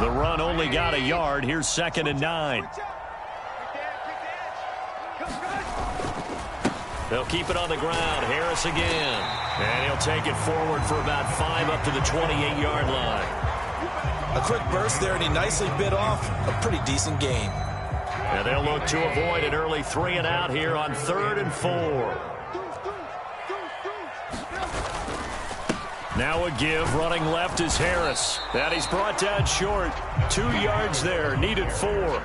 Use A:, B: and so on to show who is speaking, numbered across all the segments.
A: The run only got a yard. Here's 2nd and 9. They'll keep it on the ground. Harris again. And he'll take it forward for about 5 up to the 28-yard line.
B: A quick burst there, and he nicely bit off a pretty decent gain.
A: And they'll look to avoid an early 3 and out here on 3rd and 4. Now a give. Running left is Harris. And he's brought down short. 2 yards there. Needed 4.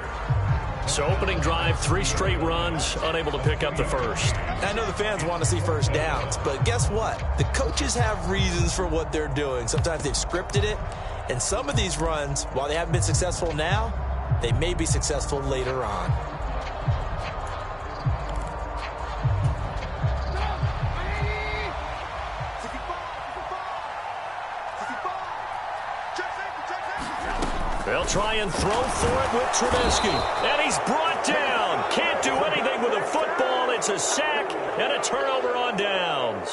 A: So opening drive, 3 straight runs, unable to pick up the first.
B: I know the fans want to see first downs, but guess what? The coaches have reasons for what they're doing. Sometimes they've scripted it, and some of these runs, while they haven't been successful now, they may be successful later on.
A: They'll try and throw for it with Trubisky. And he's brought down. Can't do anything with a football. It's a sack and a turnover on downs.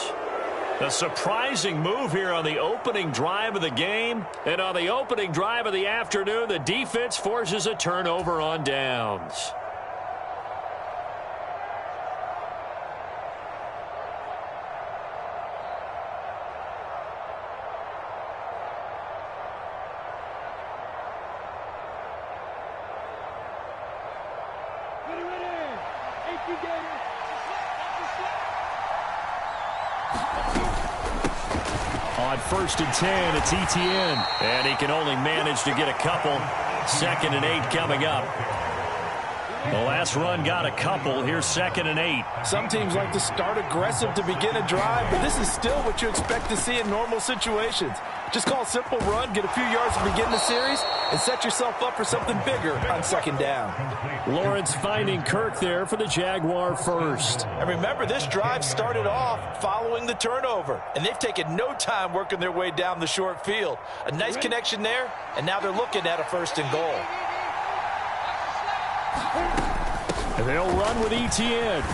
A: A surprising move here on the opening drive of the game. And on the opening drive of the afternoon, the defense forces a turnover on downs. On 1st and 10, it's Etienne. And he can only manage to get a couple. 2nd and 8 coming up. The last run got a couple. Here's 2nd and 8.
C: Some teams like to start aggressive to begin a drive, but this is still what you expect to see in normal situations. Just call a simple run, get a few yards to begin the series, and set yourself up for something bigger on 2nd down.
A: Lawrence finding Kirk there for the Jaguar first.
B: And remember, this drive started off following the turnover, and they've taken no time working their way down the short field. A nice connection there, and now they're looking at a 1st and goal.
A: And they'll run with Etienne.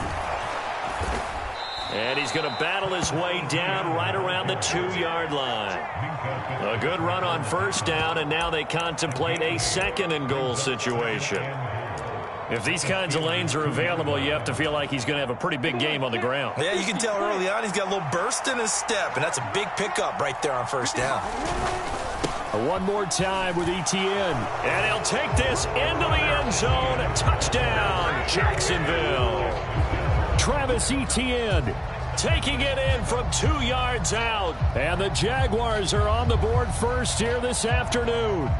A: And he's going to battle his way down right around the 2-yard line. A good run on 1st down, and now they contemplate a 2nd and goal situation. If these kinds of lanes are available, you have to feel like he's going to have a pretty big game on the ground.
B: Yeah, you can tell early on he's got a little burst in his step, and that's a big pickup right there on 1st down.
A: One more time with Etienne. And he'll take this into the end zone. Touchdown, Jacksonville. Travis Etienne taking it in from 2 yards out. And the Jaguars are on the board first here this afternoon.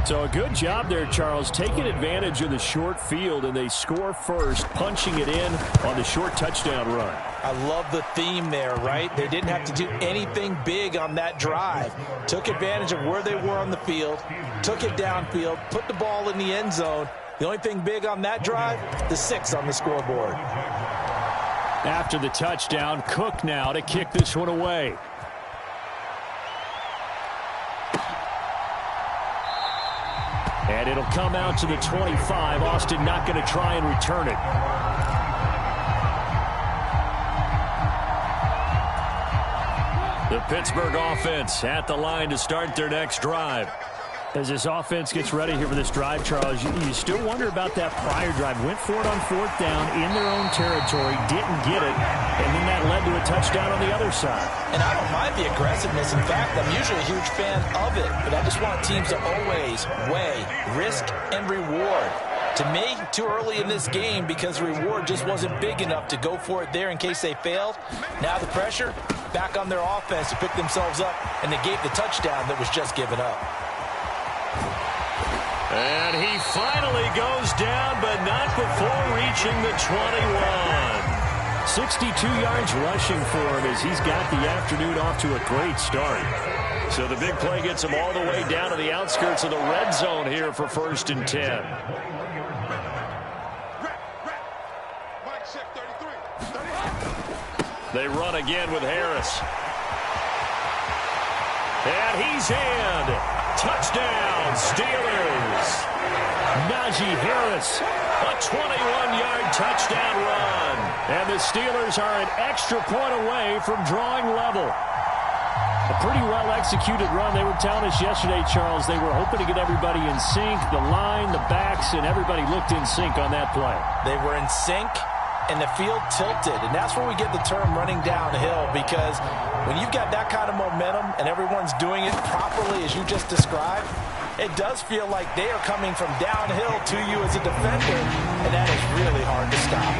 A: So a good job there, Charles, taking advantage of the short field, and they score first, punching it in on the short touchdown run.
B: I love the theme there, right? They didn't have to do anything big on that drive. Took advantage of where they were on the field, took it downfield, put the ball in the end zone. The only thing big on that drive, the 6 on the scoreboard.
A: After the touchdown, Cook now to kick this one away. And it'll come out to the 25. Austin not going to try and return it. The Pittsburgh offense at the line to start their next drive. As this offense gets ready here for this drive, Charles, you still wonder about that prior drive. Went for it on 4th down in their own territory, didn't get it, and then that led to a touchdown on the other side.
B: And I don't mind the aggressiveness. In fact, I'm usually a huge fan of it, but I just want teams to always weigh risk and reward. To me, too early in this game because reward just wasn't big enough to go for it there in case they failed. Now the pressure back on their offense to pick themselves up, and they gave the touchdown that was just given up.
A: And he finally goes down, but not before reaching the 21. 62 yards rushing for him as he's got the afternoon off to a great start. So the big play gets him all the way down to the outskirts of the red zone here for 1st and 10. They run again with Harris. And he's in. Touchdown, Steelers. Najee Harris, a 21-yard touchdown run. And the Steelers are an extra point away from drawing level. A pretty well-executed run. They were telling us yesterday, Charles, they were hoping to get everybody in sync, the line, the backs, and everybody looked in sync on that play.
B: They were in sync, and the field tilted. And that's where we get the term running downhill, because when you've got that kind of momentum and everyone's doing it properly as you just described, it does feel like they are coming from downhill to you as a defender, and that is really hard to stop.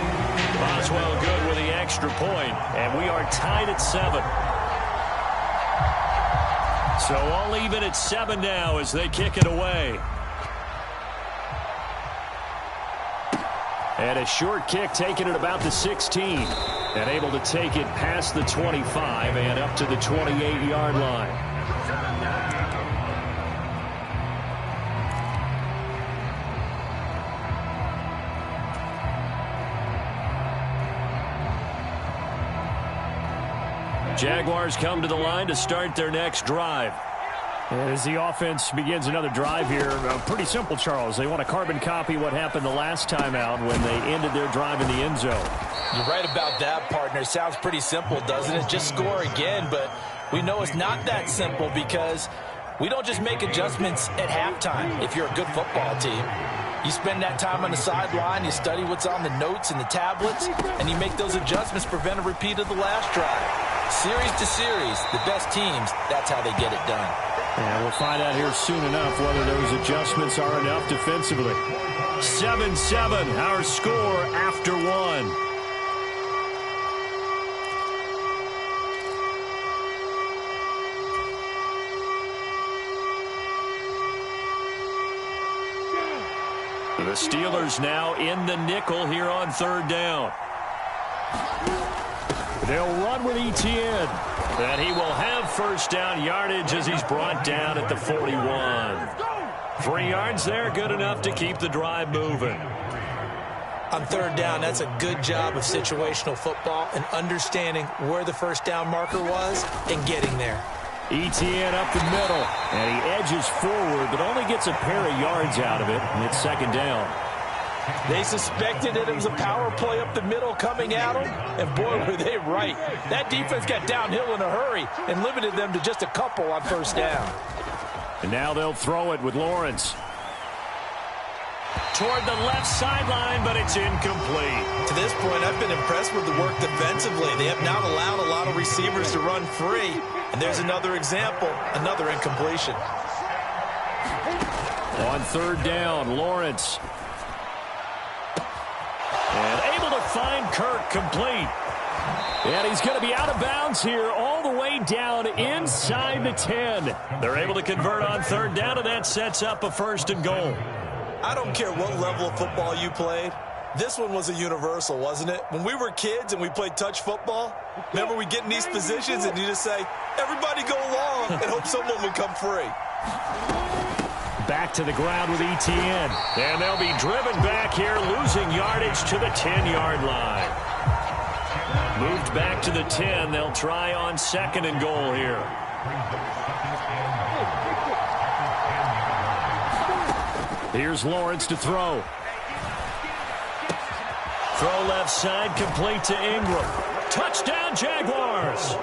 A: Boswell good with the extra point, and we are tied at 7. So all even at 7 now as they kick it away. And a short kick taken at about the 16. And able to take it past the 25 and up to the 28-yard line. Jaguars come to the line to start their next drive. As the offense begins another drive here, pretty simple, Charles. They want to carbon copy what happened the last time out when they ended their drive in the end zone.
B: You're right about that, partner. Sounds pretty simple, doesn't it? Just score again, but we know it's not that simple because we don't just make adjustments at halftime if you're a good football team. You spend that time on the sideline, you study what's on the notes and the tablets, and you make those adjustments, prevent a repeat of the last drive. Series to series, the best teams, that's how they get it done.
A: And we'll find out here soon enough whether those adjustments are enough defensively. 7-7, our score after 1. The Steelers now in the nickel here on 3rd down. They'll run with Etienne. And he will have first down yardage as he's brought down at the 41. 3 yards there, good enough to keep the drive moving.
B: On 3rd down, that's a good job of situational football and understanding where the first down marker was and getting there.
A: Etienne up the middle, and he edges forward, but only gets a pair of yards out of it, and it's 2nd down.
B: They suspected that it was a power play up the middle coming at them, and boy, were they right. That defense got downhill in a hurry and limited them to just a couple on 1st down.
A: And now they'll throw it with Lawrence. Toward the left sideline, but it's incomplete.
B: To this point, I've been impressed with the work defensively. They have not allowed a lot of receivers to run free. And there's another example, another incompletion.
A: On 3rd down, Lawrence. And able to find Kirk complete. And he's going to be out of bounds here all the way down inside the 10. They're able to convert on 3rd down, and that sets up a 1st and goal.
C: I don't care what level of football you played. This one was a universal, wasn't it? When we were kids and we played touch football, remember we get in these positions and you just say, everybody go along and hope someone would come free.
A: Back to the ground with Etienne. And they'll be driven back here, losing yardage to the 10-yard line. Moved back to the 10. They'll try on 2nd and goal here. Here's Lawrence to throw. Throw left side, complete to Ingram. Touchdown, Jaguars!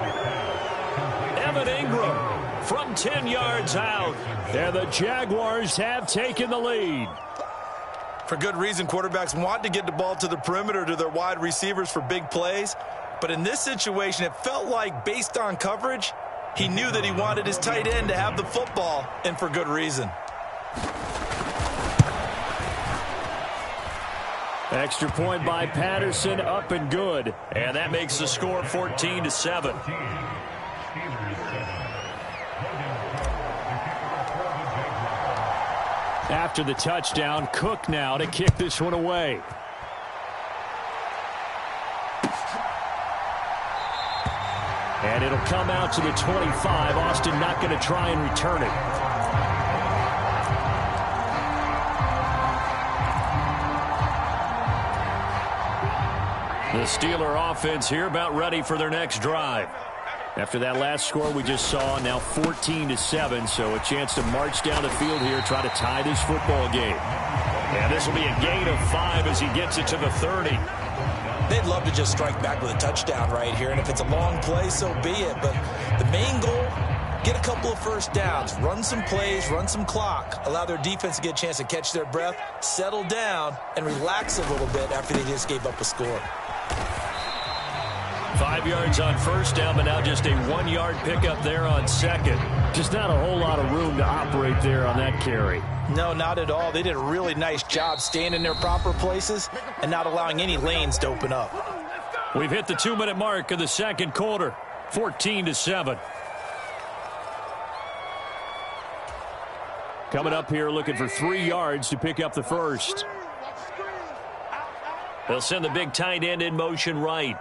A: Evan Ingram from 10 yards out. And the Jaguars have taken the lead.
C: For good reason, quarterbacks want to get the ball to the perimeter to their wide receivers for big plays. But in this situation, it felt like, based on coverage, he knew that he wanted his tight end to have the football, and for good reason.
A: Extra point by Patterson, up and good. And that makes the score 14-7. After the touchdown, Cook now to kick this one away. And it'll come out to the 25. Austin not going to try and return it. The Steeler offense here about ready for their next drive. After that last score we just saw, now 14-7, so a chance to march down the field here, try to tie this football game. And this will be a gain of 5 as he gets it to the 30.
B: They'd love to just strike back with a touchdown right here, and if it's a long play, so be it. But the main goal get a couple of first downs, run some plays, run some clock, allow their defense to get a chance to catch their breath, settle down, and relax a little bit after they just gave up a score.
A: 5 yards on first down, but now just a 1-yard pickup there on second. Just not a whole lot of room to operate there on that carry.
B: No, not at all. They did a really nice job staying in their proper places and not allowing any lanes to open up.
A: We've hit the 2-minute mark of the second quarter, 14-7. Coming up here looking for 3 yards to pick up the first. They'll send the big tight end in motion right.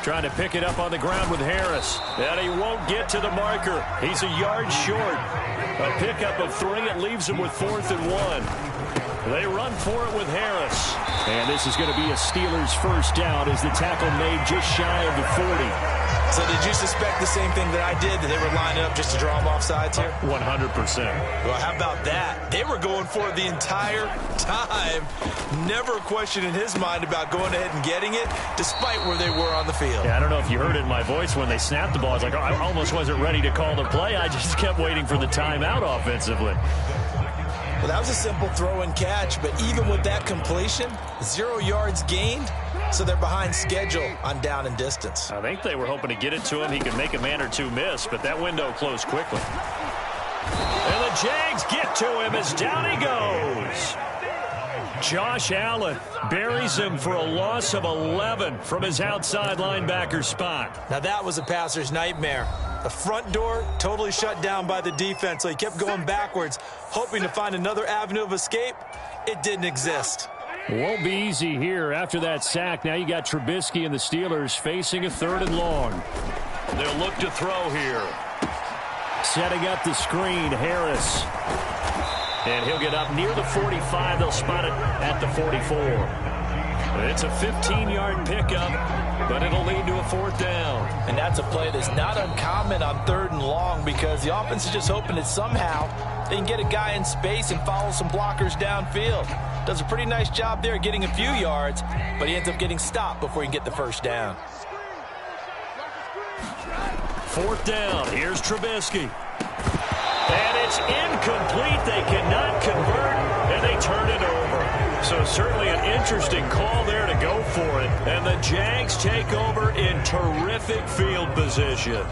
A: Trying to pick it up on the ground with Harris. And he won't get to the marker. He's a yard short. A pickup of 3. It leaves him with 4th and 1. They run for it with Harris. And this is going to be a Steelers first down as the tackle made just shy of the 40.
B: So did you suspect the same thing that I did, that they were lining up just to draw them off sides here?
A: 100%.
B: Well, how about that? They were going for it the entire time. Never a question in his mind about going ahead and getting it, despite where they were on the field.
A: Yeah, I don't know if you heard it in my voice when they snapped the ball. I was like, oh, I almost wasn't ready to call the play. I just kept waiting for the timeout offensively.
B: Well, that was a simple throw and catch, but even with that completion, 0 yards gained, so they're behind schedule on down and distance.
A: I think they were hoping to get it to him. He could make a man or two miss, but that window closed quickly. And the Jags get to him as down he goes. Josh Allen buries him for a loss of 11 from his outside linebacker spot.
B: Now that was a passer's nightmare. The front door totally shut down by the defense, so he kept going backwards, hoping to find another avenue of escape. It didn't exist.
A: It won't be easy here after that sack. Now you got Trubisky and the Steelers facing a 3rd and long. They'll look to throw here. Setting up the screen, Harris. And he'll get up near the 45. They'll spot it at the 44. It's a 15-yard pickup, but it'll lead to a 4th down.
B: And that's a play that's not uncommon on 3rd and long, because the offense is just hoping that somehow they can get a guy in space and follow some blockers downfield. Does a pretty nice job there getting a few yards, but he ends up getting stopped before he can get the first down.
A: 4th down. Here's Trubisky. And it's incomplete. They cannot convert, and they turn it over. So certainly an interesting call there to go for it. And the Jags take over in terrific field position.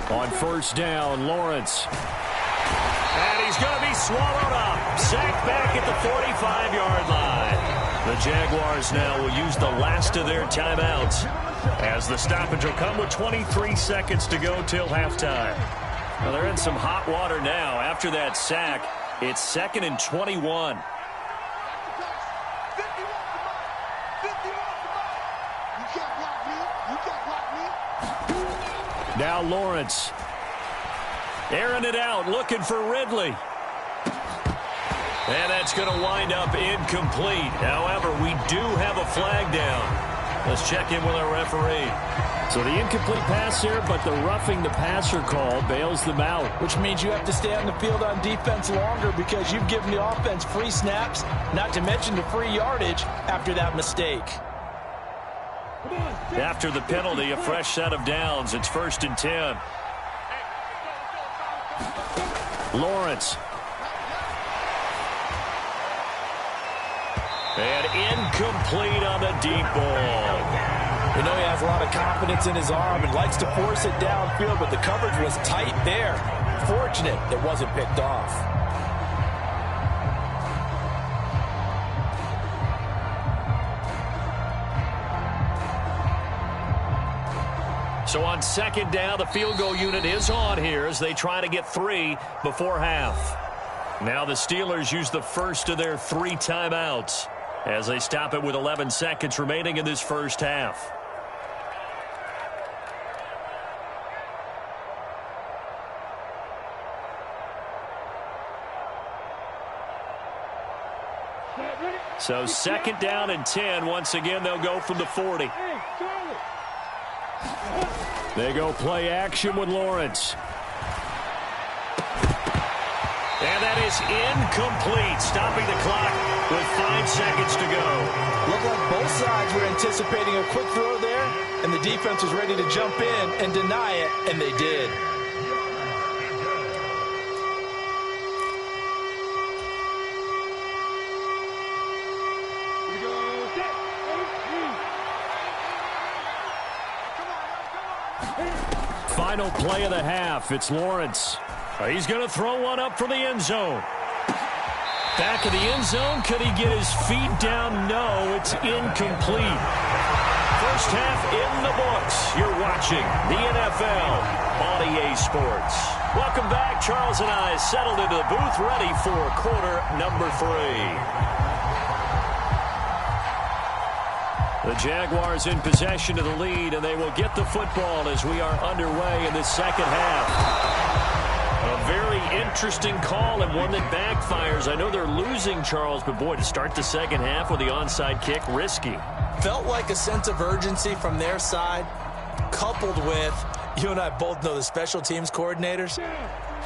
A: On first down, Lawrence. And he's going to be swallowed up. Sacked back at the 45-yard line. The Jaguars now will use the last of their timeouts, as the stoppage will come with 23 seconds to go till halftime. Well, they're in some hot water now. After that sack, it's 2nd and 21. Now Lawrence. Airing it out, looking for Ridley. And that's going to wind up incomplete. However, we do have a flag down. Let's check in with our referee. So the incomplete pass here, but the roughing the passer call bails them out.
B: Which means you have to stay on the field on defense longer, because you've given the offense free snaps, not to mention the free yardage after that mistake.
A: After the penalty, a fresh set of downs. It's 1st and 10. Lawrence. And incomplete on the deep ball.
B: We know he has a lot of confidence in his arm and likes to force it downfield, but the coverage was tight there. Fortunate it wasn't picked off.
A: So on 2nd down, the field goal unit is on here as they try to get 3 before half. Now the Steelers use the first of their 3 timeouts as they stop it with 11 seconds remaining in this first half. So 2nd down and 10. Once again, they'll go from the 40. They go play action with Lawrence. And that is incomplete, stopping the clock with 5 seconds to go.
B: Looked like both sides were anticipating a quick throw there, and the defense was ready to jump in and deny it, and they did.
A: Final play of the half. It's Lawrence. He's going to throw one up for the end zone. Back of the end zone. Could he get his feet down? No, it's incomplete. First half in the books. You're watching the NFL on EA Sports. Welcome back. Charles and I settled into the booth, ready for quarter number 3. The Jaguars in possession of the lead, and they will get the football as we are underway in the second half. A very interesting call and one that backfires. I know they're losing, Charles, but boy, to start the second half with the onside kick, risky.
B: Felt like a sense of urgency from their side, coupled with, you and I both know the special teams coordinators.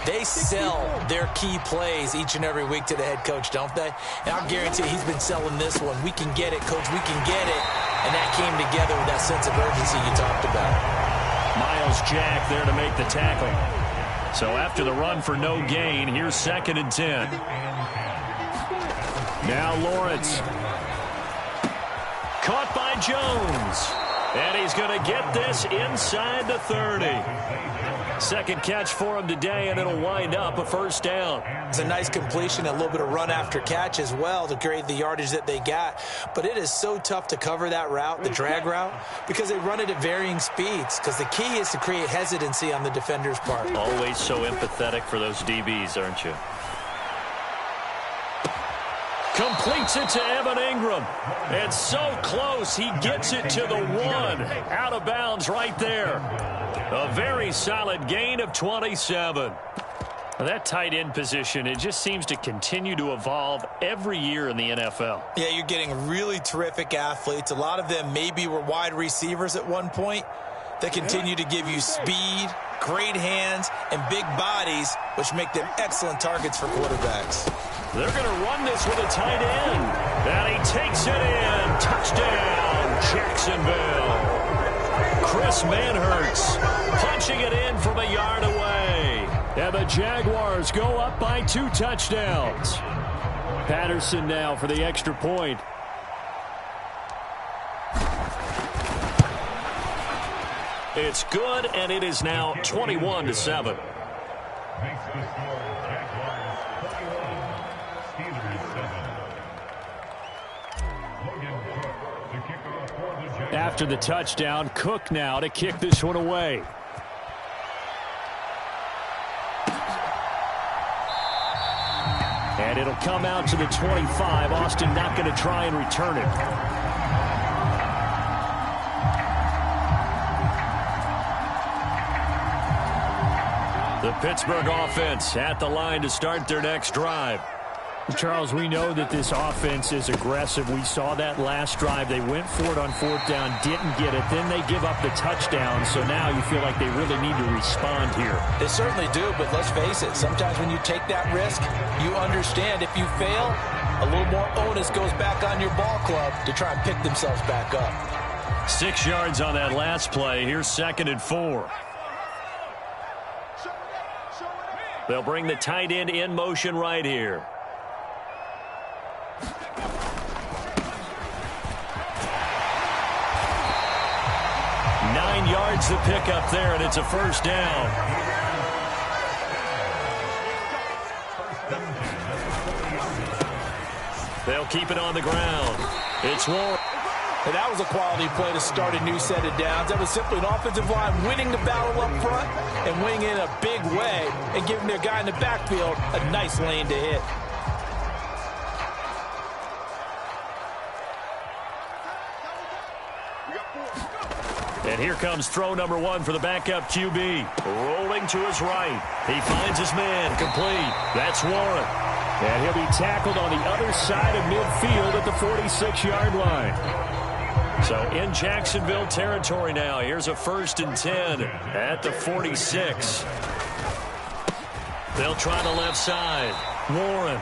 B: They sell their key plays each and every week to the head coach, don't they? And I'll guarantee he's been selling this one. We can get it, coach, we can get it. And that came together with that sense of urgency you talked about.
A: Miles Jack there to make the tackle. So after the run for no gain, here's 2nd and 10. Now Lawrence. Caught by Jones. And he's going to get this inside the 30. Second catch for him today, and it'll wind up a first down.
B: It's a nice completion, a little bit of run after catch as well to create the yardage that they got. But it is so tough to cover that route, the drag route, because they run it at varying speeds. Because the key is to create hesitancy on the defender's part.
A: Always so empathetic for those DBs, aren't you? Completes it to Evan Ingram. And so close, he gets it to the 1. Out of bounds right there. A very solid gain of 27. That tight end position, it just seems to continue to evolve every year in the NFL.
B: Yeah, you're getting really terrific athletes. A lot of them maybe were wide receivers at one point that continue to give you speed, great hands, and big bodies, which make them excellent targets for quarterbacks.
A: They're going to run this with a tight end. And he takes it in. Touchdown, Jacksonville. Chris Manhertz punching it in from a yard away. And the Jaguars go up by 2 touchdowns. Patterson now for the extra point. It's good, and it is now 21-7. After the touchdown, Cook now to kick this one away. And it'll come out to the 25. Austin not going to try and return it. The Pittsburgh offense at the line to start their next drive. Charles, we know that this offense is aggressive. We saw that last drive. They went for it on 4th down, didn't get it. Then they give up the touchdown. So now you feel like they really need to respond here.
B: They certainly do, but let's face it. Sometimes when you take that risk, you understand if you fail, a little more onus goes back on your ball club to try and pick themselves back up.
A: 6 yards on that last play. Here's 2nd and 4. They'll bring the tight end in motion right here. 9 yards to pick up there, and it's a first down. They'll keep it on the ground. It's Warren.
C: And that was a quality play to start a new set of downs. That was simply an offensive line winning the battle up front and winning in a big way and giving their guy in the backfield a nice lane to hit.
A: And here comes throw number 1 for the backup QB. Rolling to his right. He finds his man. Complete. That's Warren. And he'll be tackled on the other side of midfield at the 46-yard line. So in Jacksonville territory now. Here's a 1st and 10 at the 46. They'll try the left side. Warren.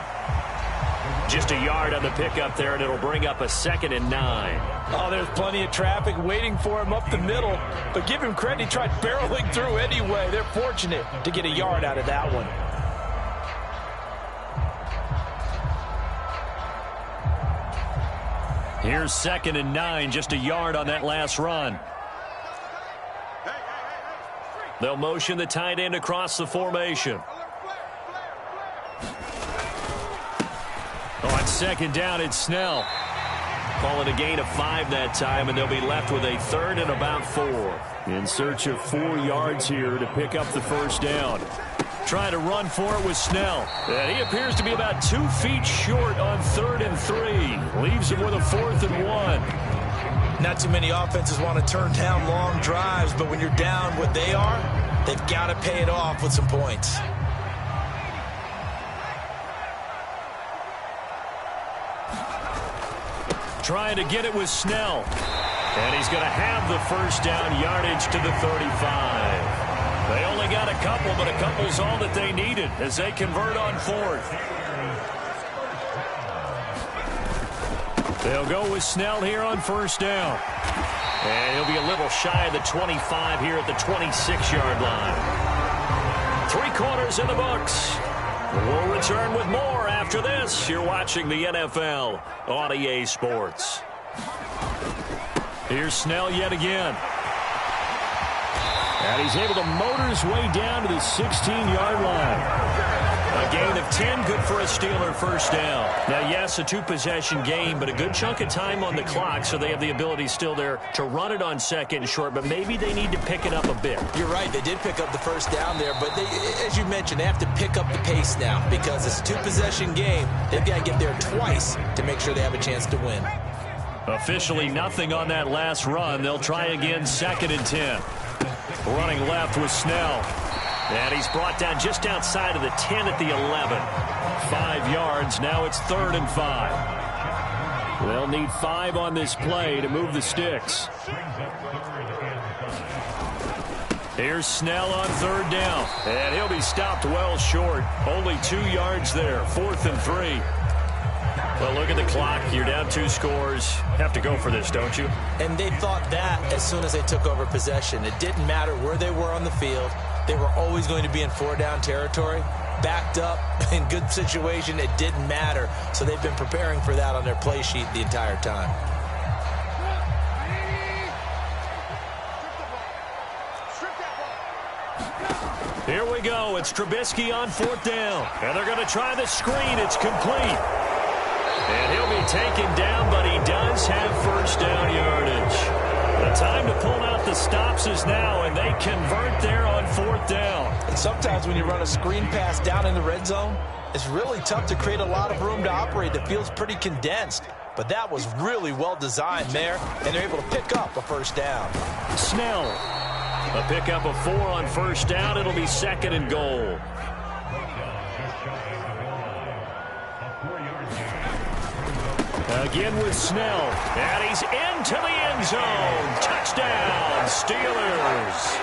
A: Just a yard on the pickup there, and it'll bring up a 2nd and 9.
C: Oh, there's plenty of traffic waiting for him up the middle. But give him credit, he tried barreling through anyway. They're fortunate to get a yard out of that one.
A: Here's 2nd and 9, just a yard on that last run. They'll motion the tight end across the formation. On 2nd down, it's Snell. Calling a gain of 5 that time, and they'll be left with a 3rd and about 4. In search of 4 yards here to pick up the first down. Trying to run for it with Snell. And he appears to be about 2 feet short on 3rd and 3. Leaves him with a 4th and 1.
B: Not too many offenses want to turn down long drives, but when you're down what they are, they've got to pay it off with some points.
A: Trying to get it with Snell. And he's going to have the first down, yardage to the 35. They only got a couple, but a couple's all that they needed as they convert on 4th. They'll go with Snell here on first down. And he'll be a little shy of the 25 here at the 26-yard line. 3 quarters in the books. We'll return with more after this. You're watching the NFL on EA Sports. Here's Snell yet again. And he's able to motor his way down to the 16-yard line. A gain of 10, good for a Steeler first down. Now, yes, a 2-possession game, but a good chunk of time on the clock, so they have the ability still there to run it on 2nd and short, but maybe they need to pick it up a bit.
B: You're right. They did pick up the first down there, but they, as you mentioned, they have to pick up the pace now because it's a 2-possession game. They've got to get there twice to make sure they have a chance to win.
A: Officially nothing on that last run. They'll try again 2nd and 10. Running left with Snell. And he's brought down just outside of the 10 at the 11. 5 yards. Now it's 3rd and 5. They'll need 5 on this play to move the sticks. Here's Snell on 3rd down. And he'll be stopped well short. Only 2 yards there. 4th and 3. Well, look at the clock. You're down 2 scores. Have to go for this, don't you?
B: And they thought that as soon as they took over possession. It didn't matter where they were on the field. They were always going to be in 4-down territory. Backed up, in good situation, it didn't matter. So they've been preparing for that on their play sheet the entire time.
A: Here we go. It's Trubisky on 4th down. And they're going to try the screen. It's complete. And he'll be taken down, but he does have first down yardage. The time to pull out the stops is now, and they convert there on 4th down.
B: And sometimes when you run a screen pass down in the red zone, it's really tough to create a lot of room to operate. The field's pretty condensed. But that was really well designed there, and they're able to pick up a first down.
A: Snell. A pickup of 4 on first down. It'll be 2nd and goal. Again with Snell. And he's into the end zone. Touchdown, Steelers.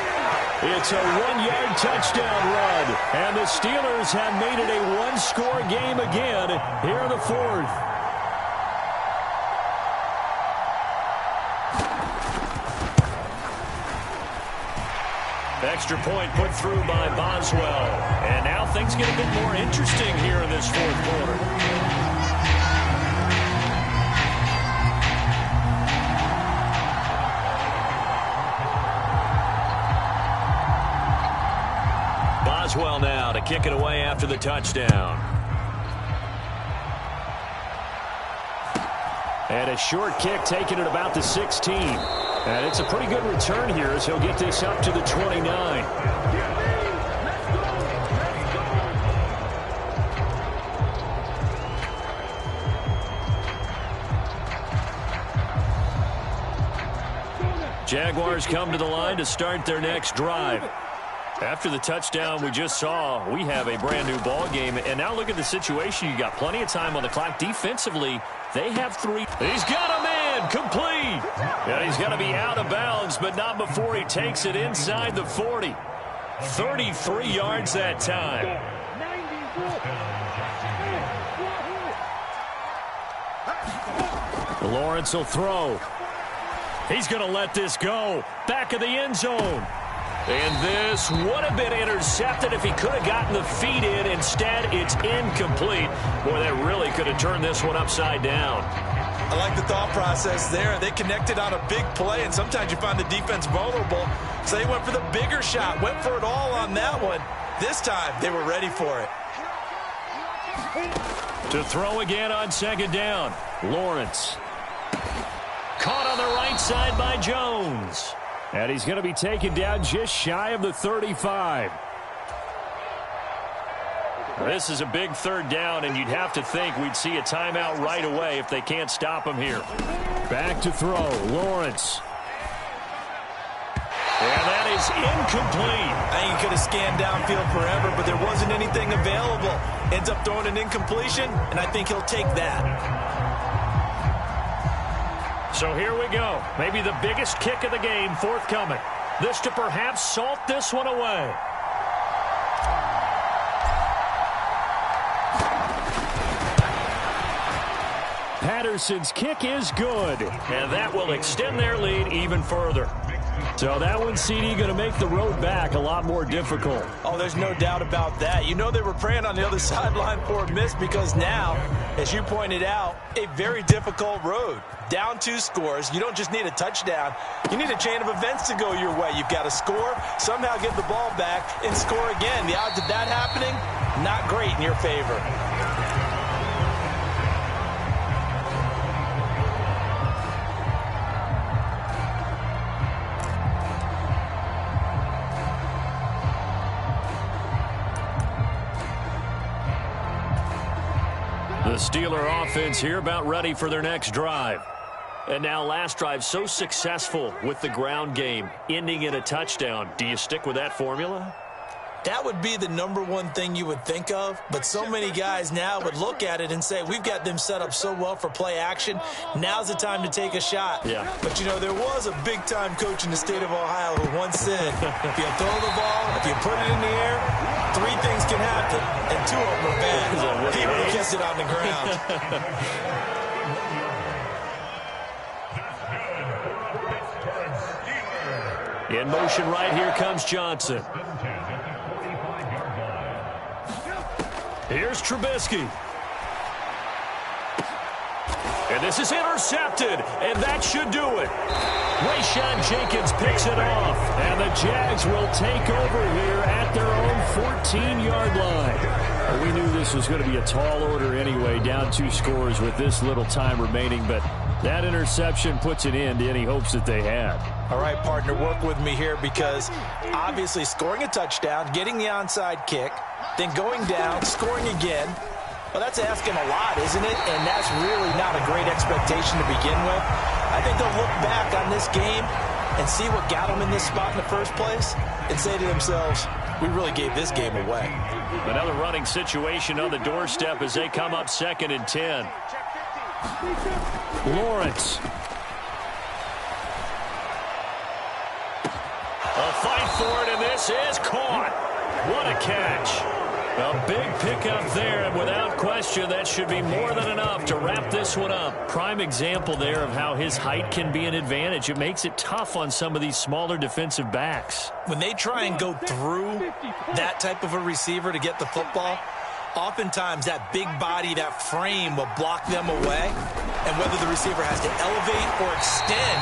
A: It's a 1-yard touchdown run. And the Steelers have made it a 1-score game again here in the 4th. Extra point put through by Boswell. And now things get a bit more interesting here in this 4th quarter. Boswell now to kick it away after the touchdown. And a short kick taken at about the 16. And it's a pretty good return here as he'll get this up to the 29. Jaguars come to the line to start their next drive. After the touchdown we just saw, we have a brand new ball game. And now look at the situation. You got plenty of time on the clock. Defensively, they have 3. He's got a man complete. And he's going to be out of bounds, but not before he takes it inside the 40. 33 yards that time. Lawrence will throw. He's going to let this go. Back of the end zone. And this would have been intercepted if he could have gotten the feet in. Instead, it's incomplete. Boy, that really could have turned this one upside down.
B: I like the thought process there. They connected on a big play, and sometimes you find the defense vulnerable. So they went for the bigger shot, went for it all on that one. This time, they were ready for it.
A: To throw again on second down. Lawrence. Caught on the right side by Jones. And he's going to be taken down just shy of the 35. This is a big third down, and you'd have to think we'd see a timeout right away if they can't stop him here. Back to throw. Lawrence. And that is incomplete.
B: I think he could have scanned downfield forever, but there wasn't anything available. Ends up throwing an incompletion, and I think he'll take that.
A: So here we go. Maybe the biggest kick of the game forthcoming. This to perhaps salt this one away. Patterson's kick is good, and that will extend their lead even further. So that one, CD, going to make the road back a lot more difficult.
B: Oh, there's no doubt about that. You know they were praying on the other sideline for a miss because now, as you pointed out, a very difficult road. Down 2 scores. You don't just need a touchdown. You need a chain of events to go your way. You've got to score, somehow get the ball back, and score again. The odds of that happening, not great in your favor.
A: The Steeler offense here about ready for their next drive. And now last drive so successful with the ground game, ending in a touchdown. Do you stick with that formula?
B: That would be the #1 thing you would think of, but so many guys now would look at it and say, we've got them set up so well for play action, now's the time to take a shot.
A: Yeah.
B: But, you know, there was a big-time coach in the state of Ohio who once said, if you throw the ball, if you put it in the air, 3 things can happen, and 2 of them are bad. He would have kept it on the ground.
A: In motion right here comes Johnson. Here's Trubisky. And this is intercepted, and that should do it. Rayshawn Jenkins picks it off, and the Jags will take over here at their own 14-yard line. We knew this was going to be a tall order anyway, down 2 scores with this little time remaining, but that interception puts an end to any hopes that they had.
B: All right, partner, work with me here because obviously scoring a touchdown, getting the onside kick, then going down, scoring again. Well, that's asking a lot, isn't it? And that's really not a great expectation to begin with. I think they'll look back on this game and see what got them in this spot in the first place and say to themselves, we really gave this game away.
A: Another running situation on the doorstep as they come up 2nd and 10. Lawrence. A fight for it, and this is caught. What a catch. A big pickup there, and without question, that should be more than enough to wrap this one up. Prime example there of how his height can be an advantage. It makes it tough on some of these smaller defensive backs.
B: When they try and go through that type of a receiver to get the football, oftentimes that big body, that frame will block them away. And whether the receiver has to elevate or extend,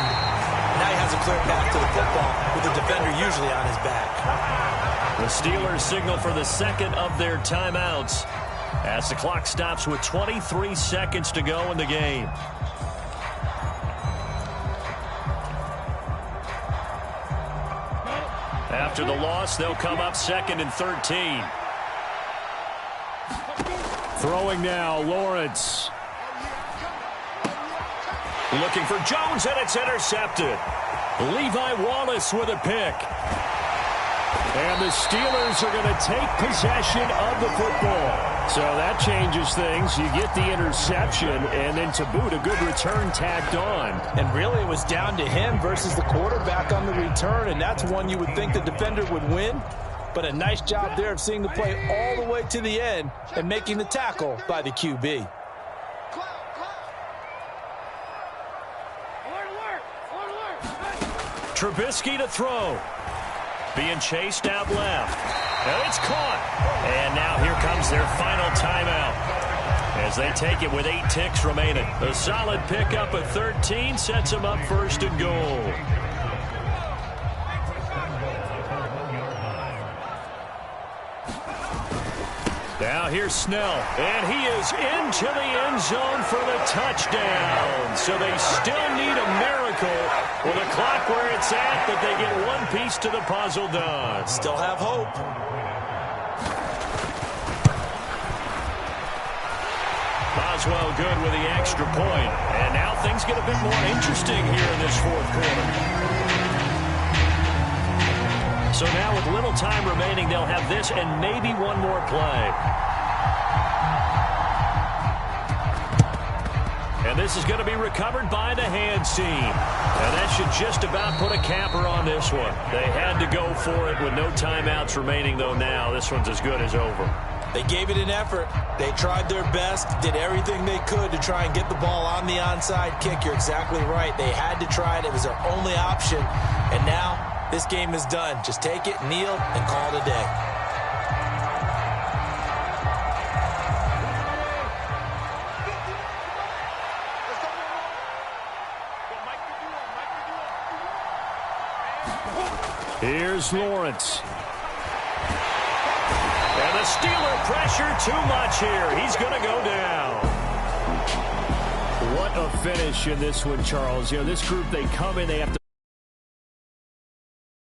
B: now he has a clear path to the football with the defender usually on his back.
A: The Steelers signal for the second of their timeouts as the clock stops with 23 seconds to go in the game. After the loss, they'll come up 2nd and 13. Throwing now, Lawrence. Looking for Jones, and it's intercepted. Levi Wallace with a pick. And the Steelers are going to take possession of the football. So that changes things. You get the interception, and then to boot, a good return tacked on.
B: And really, it was down to him versus the quarterback on the return, and that's one you would think the defender would win.
C: But a nice job there of seeing the play all the way to the end and making the tackle by the QB.
A: Trubisky to throw. Being chased out left. And it's caught. And now here comes their final timeout as they take it with 8 ticks remaining. A solid pickup at 13 sets them up first and goal. Now here's Snell, and he is into the end zone for the touchdown. So they still need a miracle with a clock where it's at that they get one piece to the puzzle done.
C: Still have hope.
A: Boswell good with the extra point. And now things get a bit more interesting here in this fourth quarter. So now with little time remaining, they'll have this and maybe one more play. And this is going to be recovered by the hands team. And that should just about put a capper on this one. They had to go for it with no timeouts remaining, though now this one's as good as over.
C: They gave it an effort. They tried their best, did everything they could to try and get the ball on the onside kick. You're exactly right. They had to try it. It was their only option. And now this game is done. Just take it, kneel, and call it a day.
A: Here's Lawrence. And the Steeler pressure too much here. He's going to go down. What a finish in this one, Charles. You know, this group, they come in, they have to